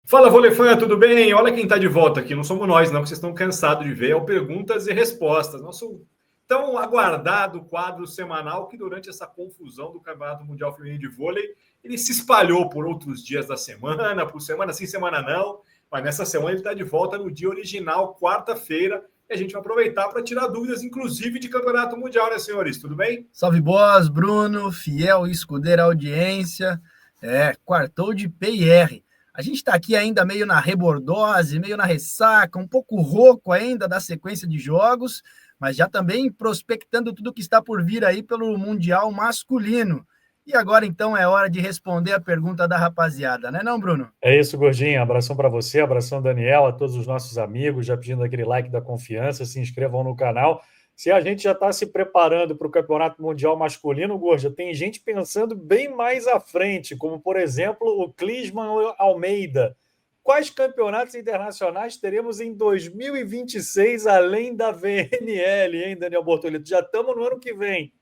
Fala, Volefã, tudo bem? Olha quem está de volta aqui. Não somos nós, não, que vocês estão cansados de ver. É o Perguntas e Respostas. Nosso tão aguardado quadro semanal que, durante essa confusão do Campeonato Mundial Feminino de Vôlei, ele se espalhou por outros dias da semana, por semana sim, semana não. Mas nessa semana ele está de volta no dia original, quarta-feira. E a gente vai aproveitar para tirar dúvidas, inclusive de Campeonato Mundial, né, senhores? Tudo bem? Salve boas, Bruno, fiel e escudeira audiência. Quartou de PR. A gente está aqui ainda meio na rebordose, meio na ressaca, um pouco rouco ainda da sequência de jogos, mas já também prospectando tudo que está por vir aí pelo Mundial masculino. E agora, então, é hora de responder a pergunta da rapaziada, né não, Bruno? É isso, Gordinho. Abração para você, abração, Daniel, a todos os nossos amigos, já pedindo aquele like da confiança, se inscrevam no canal. Se a gente já está se preparando para o Campeonato Mundial Masculino, Gorja, tem gente pensando bem mais à frente, como, por exemplo, o Clisman Almeida. Quais campeonatos internacionais teremos em 2026, além da VNL, hein, Daniel Bortolito? Já estamos no ano que vem.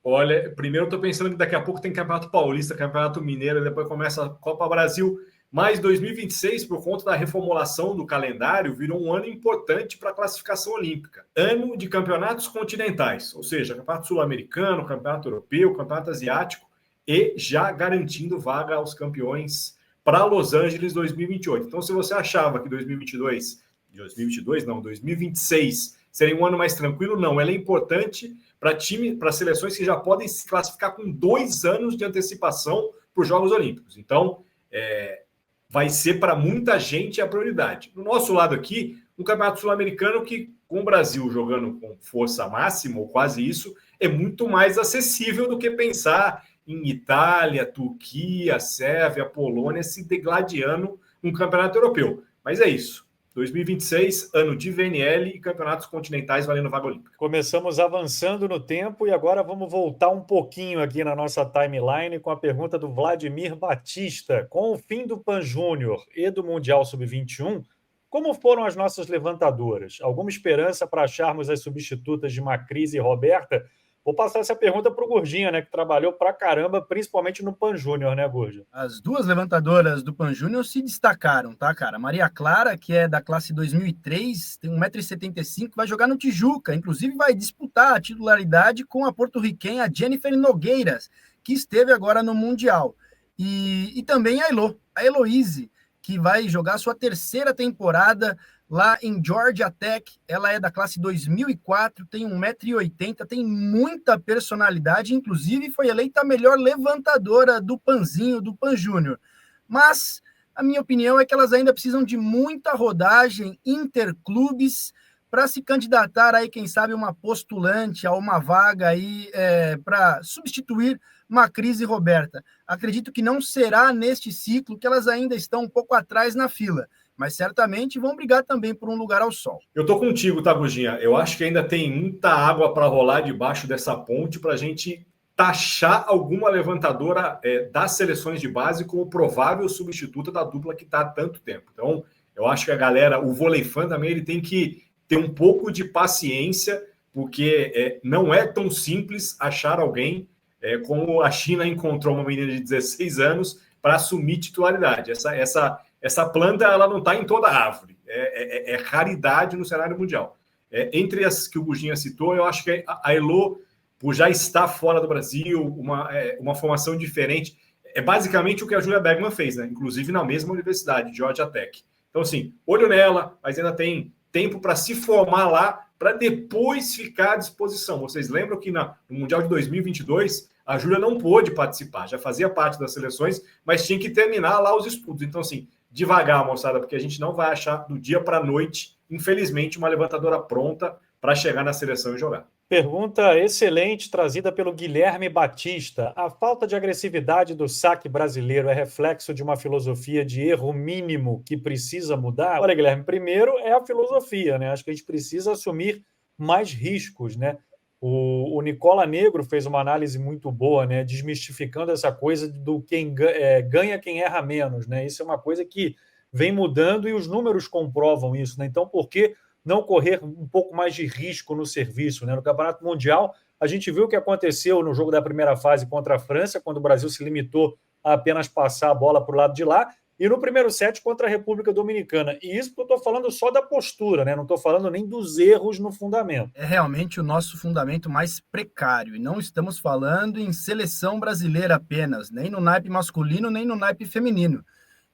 Olha, primeiro eu estou pensando que daqui a pouco tem Campeonato Paulista, Campeonato Mineiro, depois começa a Copa Brasil. Mas 2026, por conta da reformulação do calendário, virou um ano importante para a classificação olímpica. Ano de campeonatos continentais, ou seja, Campeonato Sul-Americano, Campeonato Europeu, Campeonato Asiático, e já garantindo vaga aos campeões para Los Angeles 2028. Então, se você achava que 2026 seria um ano mais tranquilo, não. Ela é importante para seleções que já podem se classificar com 2 anos de antecipação para os Jogos Olímpicos. Então, vai ser para muita gente a prioridade. No nosso lado aqui, um campeonato sul-americano que, com o Brasil jogando com força máxima, ou quase isso, é muito mais acessível do que pensar em Itália, Turquia, Sérvia, Polônia se degladiando um campeonato europeu. Mas é isso. 2026, ano de VNL e campeonatos continentais valendo vaga olímpica. Começamos avançando no tempo e agora vamos voltar um pouquinho aqui na nossa timeline com a pergunta do Vladimir Batista. Com o fim do Pan Júnior e do Mundial Sub-21, como foram as nossas levantadoras? Alguma esperança para acharmos as substitutas de Macris e Roberta? Vou passar essa pergunta para o Gurdinha, né, que trabalhou pra caramba, principalmente no Pan Júnior, né, Gurdinha? As duas levantadoras do Pan Júnior se destacaram, tá, cara? Maria Clara, que é da classe 2003, tem 1,75 m, vai jogar no Tijuca, inclusive vai disputar a titularidade com a porto-riquenha Jennifer Nogueiras, que esteve agora no Mundial. E também a Heloise, que vai jogar sua terceira temporada lá em Georgia Tech. Ela é da classe 2004, tem 1,80 m, tem muita personalidade, inclusive foi eleita a melhor levantadora do Panzinho, do Pan Júnior. Mas a minha opinião é que elas ainda precisam de muita rodagem interclubes para se candidatar aí, quem sabe, uma postulante a uma vaga aí para substituir Macris e Roberta. Acredito que não será neste ciclo, que elas ainda estão um pouco atrás na fila, mas certamente vão brigar também por um lugar ao sol. Eu tô contigo, tá, Gurdinha? Eu acho que ainda tem muita água para rolar debaixo dessa ponte para a gente taxar alguma levantadora das seleções de base como provável substituta da dupla que está há tanto tempo. Então, eu acho que a galera, o Volefã também, ele tem que ter um pouco de paciência, porque não é tão simples achar alguém como a China encontrou uma menina de 16 anos para assumir titularidade. Essa planta, ela não está em toda a árvore. É raridade no cenário mundial. Entre as que o Gurdinha citou, eu acho que a Elo, por já estar fora do Brasil, uma formação diferente, é basicamente o que a Julia Bergman fez, né? Inclusive na mesma universidade, Georgia Tech. Então, assim, olho nela, mas ainda tem tempo para se formar lá, para depois ficar à disposição. Vocês lembram que no Mundial de 2022, a Júlia não pôde participar, já fazia parte das seleções, mas tinha que terminar lá os estudos. Então, assim, devagar, moçada, porque a gente não vai achar do dia para a noite, infelizmente, uma levantadora pronta para chegar na seleção e jogar. Pergunta excelente trazida pelo Guilherme Batista. A falta de agressividade do saque brasileiro é reflexo de uma filosofia de erro mínimo que precisa mudar? Olha, Guilherme, primeiro é a filosofia, né? Acho que a gente precisa assumir mais riscos, né? O Nicola Negro fez uma análise muito boa, né? Desmistificando essa coisa do quem ganha quem erra menos, né? Isso é uma coisa que vem mudando e os números comprovam isso, né? Então, por que não correr um pouco mais de risco no serviço, né? No Campeonato Mundial, a gente viu o que aconteceu no jogo da primeira fase contra a França, quando o Brasil se limitou a apenas passar a bola para o lado de lá, e no primeiro set contra a República Dominicana. E isso que eu estou falando só da postura, né? Não estou falando nem dos erros no fundamento. É realmente o nosso fundamento mais precário, e não estamos falando em seleção brasileira apenas, nem no naipe masculino, nem no naipe feminino.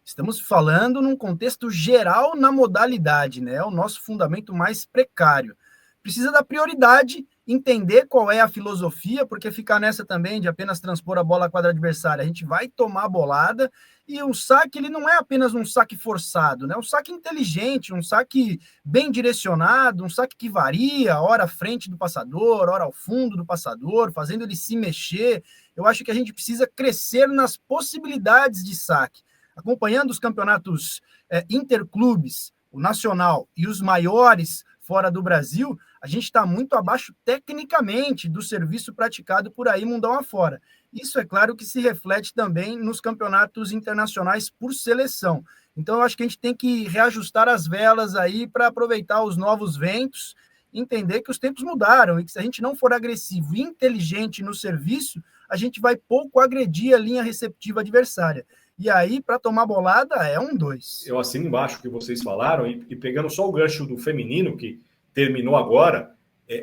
Estamos falando num contexto geral na modalidade, né? É o nosso fundamento mais precário. Precisa dar prioridade, entender qual é a filosofia, porque ficar nessa também de apenas transpor a bola à quadra adversária, a gente vai tomar a bolada, e o saque ele não é apenas um saque forçado, né? Um saque inteligente, um saque bem direcionado, um saque que varia, hora à frente do passador, hora ao fundo do passador, fazendo ele se mexer. Eu acho que a gente precisa crescer nas possibilidades de saque. Acompanhando os campeonatos interclubes, o nacional e os maiores fora do Brasil, a gente está muito abaixo tecnicamente do serviço praticado por aí mundão afora. Isso é claro que se reflete também nos campeonatos internacionais por seleção. Então eu acho que a gente tem que reajustar as velas aí para aproveitar os novos ventos, entender que os tempos mudaram e que se a gente não for agressivo e inteligente no serviço, a gente vai pouco agredir a linha receptiva adversária. E aí, para tomar bolada, é 1-2. Eu assino embaixo o que vocês falaram, e pegando só o gancho do feminino, que terminou agora,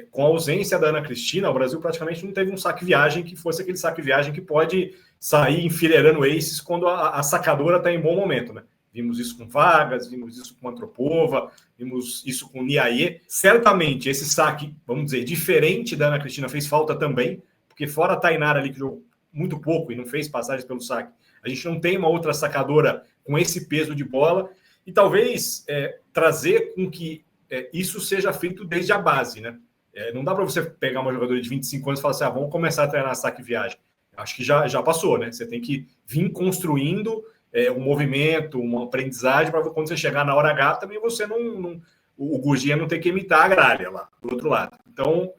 com a ausência da Ana Cristina, o Brasil praticamente não teve um saque-viagem que fosse aquele saque-viagem que pode sair enfileirando aces quando a sacadora está em bom momento, né? Vimos isso com Vargas, vimos isso com Antropova, vimos isso com Niaie. Certamente esse saque, vamos dizer, diferente da Ana Cristina fez falta também, porque fora a Tainara ali, que jogou muito pouco e não fez passagens pelo saque, a gente não tem uma outra sacadora com esse peso de bola, e talvez trazer com que isso seja feito desde a base, né? Não dá para você pegar uma jogadora de 25 anos e falar assim, vamos começar a treinar saque-viagem. Acho que já passou, né? Você tem que vir construindo um movimento, uma aprendizagem, para quando você chegar na hora H, também você o Gurgia não ter que imitar a gralha lá, do outro lado. Então,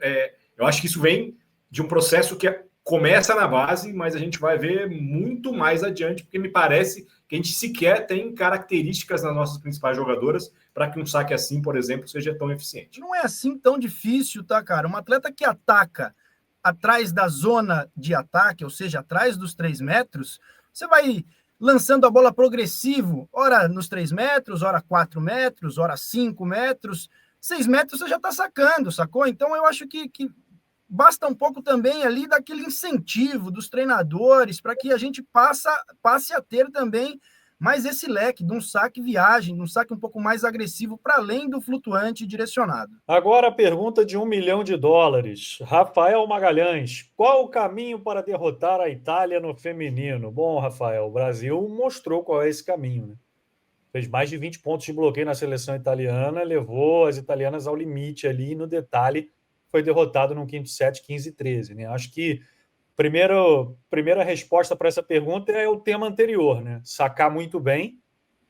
eu acho que isso vem de um processo que começa na base, mas a gente vai ver muito mais adiante, porque me parece que a gente sequer tem características nas nossas principais jogadoras para que um saque assim, por exemplo, seja tão eficiente. Não é assim tão difícil, tá, cara? Um atleta que ataca atrás da zona de ataque, ou seja, atrás dos 3 metros, você vai lançando a bola progressivo, ora nos 3 metros, ora 4 metros, ora 5 metros, 6 metros você já está sacando, sacou? Então eu acho que basta um pouco também ali daquele incentivo dos treinadores para que a gente passe a ter também mais esse leque de um saque-viagem, de um saque um pouco mais agressivo para além do flutuante direcionado. Agora a pergunta de $1 milhão. Rafael Magalhães, qual o caminho para derrotar a Itália no feminino? Bom, Rafael, o Brasil mostrou qual é esse caminho, né? Fez mais de 20 pontos de bloqueio na seleção italiana, levou as italianas ao limite ali, no detalhe, foi derrotado no quinto set 15-13, né? Acho que primeira resposta para essa pergunta é o tema anterior, né? Sacar muito bem,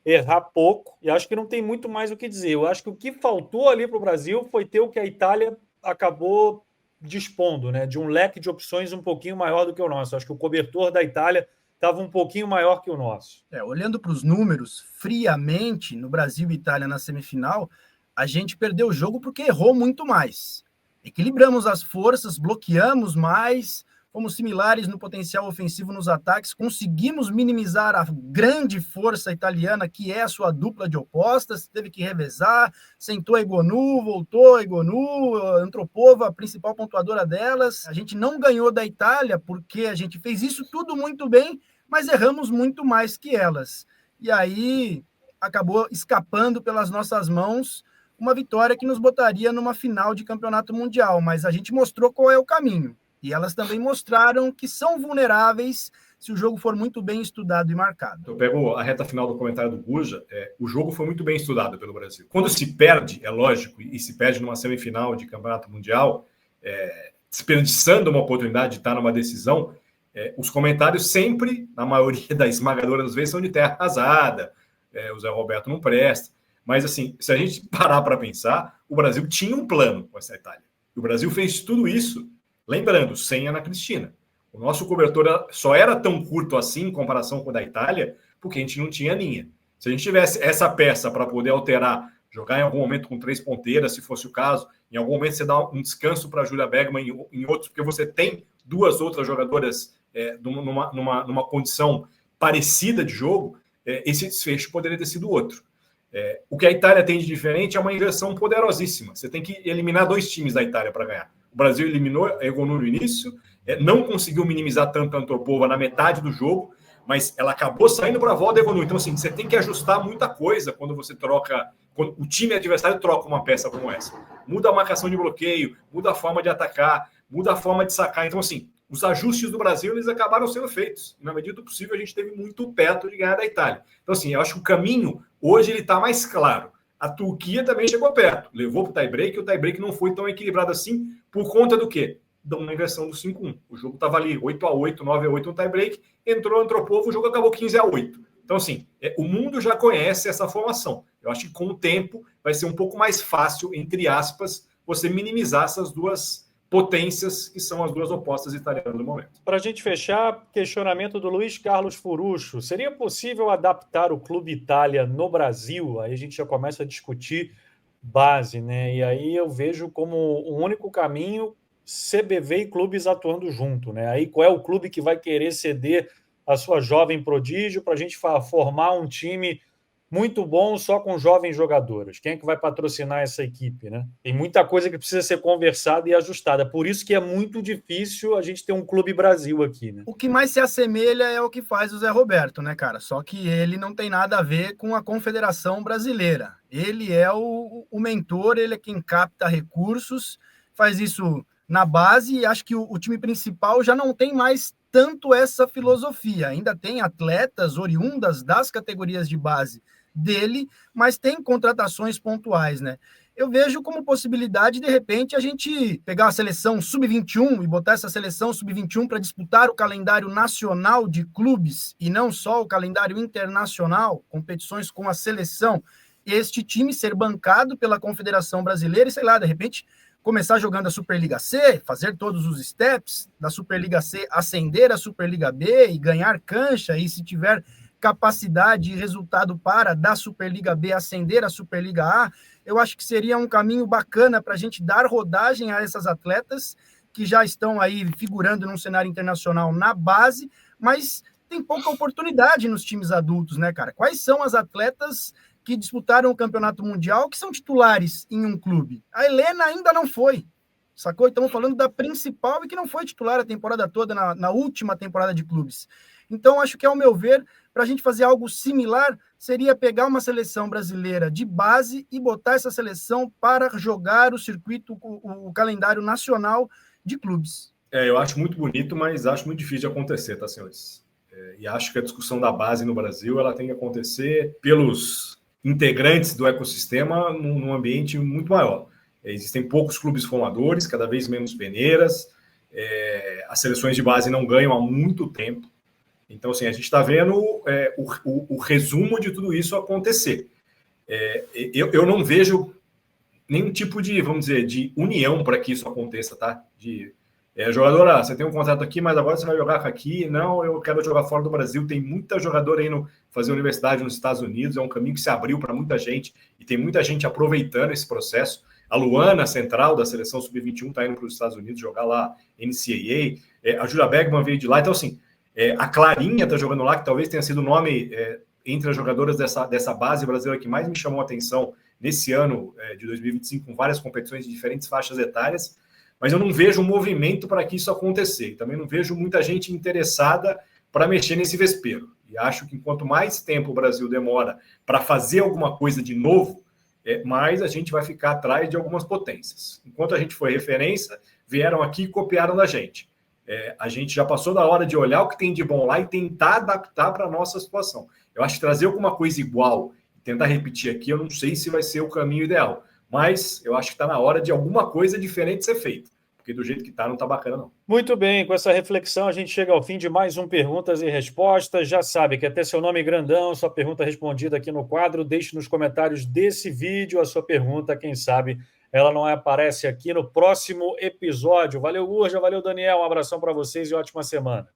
errar pouco, e acho que não tem muito mais o que dizer. Eu acho que o que faltou ali para o Brasil foi ter o que a Itália acabou dispondo, né? De um leque de opções um pouquinho maior do que o nosso. Acho que o cobertor da Itália estava um pouquinho maior que o nosso. Olhando para os números, friamente, no Brasil e Itália na semifinal, a gente perdeu o jogo porque errou muito mais. Equilibramos as forças, bloqueamos mais, fomos similares no potencial ofensivo nos ataques, conseguimos minimizar a grande força italiana, que é a sua dupla de opostas, teve que revezar, sentou a Egonu, voltou a Egonu, a Antropova, a principal pontuadora delas. A gente não ganhou da Itália porque a gente fez isso tudo muito bem, mas erramos muito mais que elas. E aí acabou escapando pelas nossas mãos uma vitória que nos botaria numa final de campeonato mundial, mas a gente mostrou qual é o caminho. E elas também mostraram que são vulneráveis se o jogo for muito bem estudado e marcado. Eu pego a reta final do comentário do Guja, o jogo foi muito bem estudado pelo Brasil. Quando se perde, é lógico, e se perde numa semifinal de campeonato mundial, desperdiçando uma oportunidade de estar numa decisão, os comentários sempre, na maioria da esmagadora das vezes, são de terra arrasada, o Zé Roberto não presta. Mas, assim, se a gente parar para pensar, o Brasil tinha um plano com essa Itália. O Brasil fez tudo isso, lembrando, sem Ana Cristina. O nosso cobertor só era tão curto assim, em comparação com o da Itália, porque a gente não tinha linha. Se a gente tivesse essa peça para poder alterar, jogar em algum momento com 3 ponteiras, se fosse o caso, em algum momento você dá um descanso para a Júlia Bergman, em outros, porque você tem 2 outras jogadoras numa condição parecida de jogo, esse desfecho poderia ter sido outro. O que a Itália tem de diferente é uma inversão poderosíssima. Você tem que eliminar 2 times da Itália para ganhar. O Brasil eliminou a Egonu no início, não conseguiu minimizar tanto a Antropova na metade do jogo, mas ela acabou saindo para a volta da Egonu. Então, assim, você tem que ajustar muita coisa quando você troca, quando o time adversário troca uma peça como essa. Muda a marcação de bloqueio, muda a forma de atacar, muda a forma de sacar. Então, assim, os ajustes do Brasil, eles acabaram sendo feitos. E, na medida do possível, a gente esteve muito perto de ganhar da Itália. Então, assim, eu acho que o caminho, hoje, ele está mais claro. A Turquia também chegou perto. Levou para o tie-break, e o tie-break não foi tão equilibrado assim, por conta do quê? De uma inversão do 5-1. O jogo estava ali 8-8, 9-8 no tie-break, entrou o Antropova, o jogo acabou 15-8. Então, assim, o mundo já conhece essa formação. Eu acho que com o tempo vai ser um pouco mais fácil, entre aspas, você minimizar essas 2 potências que são as 2 opostas italianas no momento. Para a gente fechar, questionamento do Luiz Carlos Furucho. Seria possível adaptar o Clube Itália no Brasil? Aí a gente já começa a discutir base, né? E aí eu vejo como o único caminho CBV e clubes atuando junto, né? Aí qual é o clube que vai querer ceder a sua jovem prodígio para a gente formar um time muito bom só com jovens jogadoras? Quem é que vai patrocinar essa equipe, né? Tem muita coisa que precisa ser conversada e ajustada. Por isso que é muito difícil a gente ter um Clube Brasil aqui, né? O que mais se assemelha é o que faz o Zé Roberto, né, cara? Só que ele não tem nada a ver com a Confederação Brasileira. Ele é o mentor, ele é quem capta recursos, faz isso na base, e acho que o time principal já não tem mais tanto essa filosofia. Ainda tem atletas oriundas das categorias de base dele, mas tem contratações pontuais, né? Eu vejo como possibilidade, de repente, a gente pegar a seleção sub-21 e botar essa seleção sub-21 para disputar o calendário nacional de clubes e não só o calendário internacional, competições com a seleção, este time ser bancado pela Confederação Brasileira e, sei lá, de repente, começar jogando a Superliga C, fazer todos os steps da Superliga C, ascender a Superliga B e ganhar cancha, e se tiver capacidade e resultado para da Superliga B ascender a Superliga A, eu acho que seria um caminho bacana para a gente dar rodagem a essas atletas que já estão aí figurando num cenário internacional na base, mas tem pouca oportunidade nos times adultos, né, cara? Quais são as atletas que disputaram o campeonato mundial que são titulares em um clube? A Helena ainda não foi, sacou? Estamos falando da principal e que não foi titular a temporada toda, na última temporada de clubes. Então, acho que, ao meu ver, para a gente fazer algo similar, seria pegar uma seleção brasileira de base e botar essa seleção para jogar o circuito, o calendário nacional de clubes. Eu acho muito bonito, mas acho muito difícil de acontecer, tá, senhores? E acho que a discussão da base no Brasil ela tem que acontecer pelos integrantes do ecossistema num ambiente muito maior. Existem poucos clubes formadores, cada vez menos peneiras, as seleções de base não ganham há muito tempo. Então, assim, a gente está vendo o resumo de tudo isso acontecer. Eu não vejo nenhum tipo de, vamos dizer, de união para que isso aconteça, tá? Jogadora, você tem um contrato aqui, mas agora você vai jogar aqui. Não, eu quero jogar fora do Brasil. Tem muita jogadora indo fazer universidade nos Estados Unidos. É um caminho que se abriu para muita gente e tem muita gente aproveitando esse processo. A Luana, central da seleção sub-21, está indo para os Estados Unidos jogar lá NCAA. A Julia Bergman veio de lá. Então, assim, a Clarinha está jogando lá, que talvez tenha sido o nome entre as jogadoras dessa base brasileira que mais me chamou a atenção nesse ano de 2025, com várias competições de diferentes faixas etárias. Mas eu não vejo um movimento para que isso acontecer. Também não vejo muita gente interessada para mexer nesse vespeiro. E acho que quanto mais tempo o Brasil demora para fazer alguma coisa de novo, mais a gente vai ficar atrás de algumas potências. Enquanto a gente foi referência, vieram aqui e copiaram da gente. A gente já passou da hora de olhar o que tem de bom lá e tentar adaptar para a nossa situação. Eu acho que trazer alguma coisa igual e tentar repetir aqui, eu não sei se vai ser o caminho ideal. Mas eu acho que está na hora de alguma coisa diferente ser feita. Porque do jeito que está, não está bacana, não. Muito bem, com essa reflexão a gente chega ao fim de mais um Perguntas e Respostas. Já sabe que até seu nome grandão, sua pergunta respondida aqui no quadro. Deixe nos comentários desse vídeo a sua pergunta. Quem sabe ela não aparece aqui no próximo episódio. Valeu, Gurja. Valeu, Daniel. Um abração para vocês e ótima semana.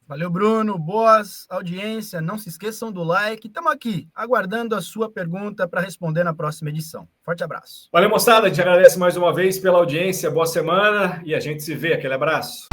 Valeu, Bruno. Boas audiência. Não se esqueçam do like. Estamos aqui, aguardando a sua pergunta para responder na próxima edição. Forte abraço. Valeu, moçada. A gente agradece mais uma vez pela audiência. Boa semana e a gente se vê. Aquele abraço.